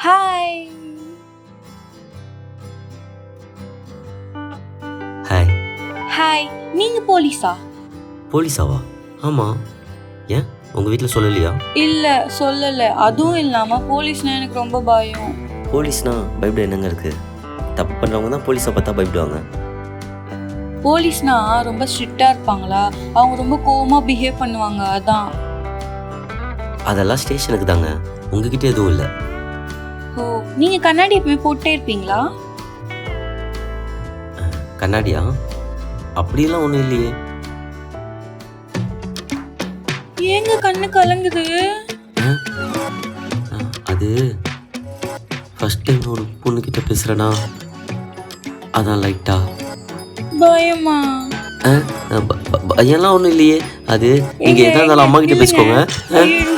Hi. Hi. Hi. நீங்க போலீஸா? போலீஸாவா? ஆமாம். ஏன் உங்கள் வீட்டில் சொல்லலையா? இல்ல சொல்லல. அதுவும் இல்லாம போலீஸ்னா எனக்கு ரொம்ப பயம். போலீஸ்னா பயப்பட என்னங்க இருக்குது? தப்பு பண்ணுறவங்க தான் போலீஸை பார்த்தா பயப்படுவாங்க. போலீஸ்னா ரொம்ப ஸ்ட்ரிக்டா இருப்பாங்களா? அவங்க ரொம்ப கோவமா பிஹேவ் பண்ணுவாங்க. அதான். அதெல்லாம் ஸ்டேஷனுக்கு தாங்க, உங்ககிட்ட எதுவும் இல்லை. ஓ, நீங்க கண்ணாடி எப்பவுமே போட்டே இருப்பீங்களா? கண்ணாடியா? அப்படியெல்லாம் ஒன்றும் இல்லையே. ஏங்க கண்ணு கலங்குது? அது ஃபர்ஸ்ட் டைம் ஒரு பொண்ணுக்கிட்ட பேசுகிறேனா, அதான் லைட்டா பயமா? பையன்லாம் ஒன்றும் இல்லையே. அது நீங்கள் எதாக இருந்தாலும் அம்மா கிட்ட பேசிக்கோங்க. ஐயோ.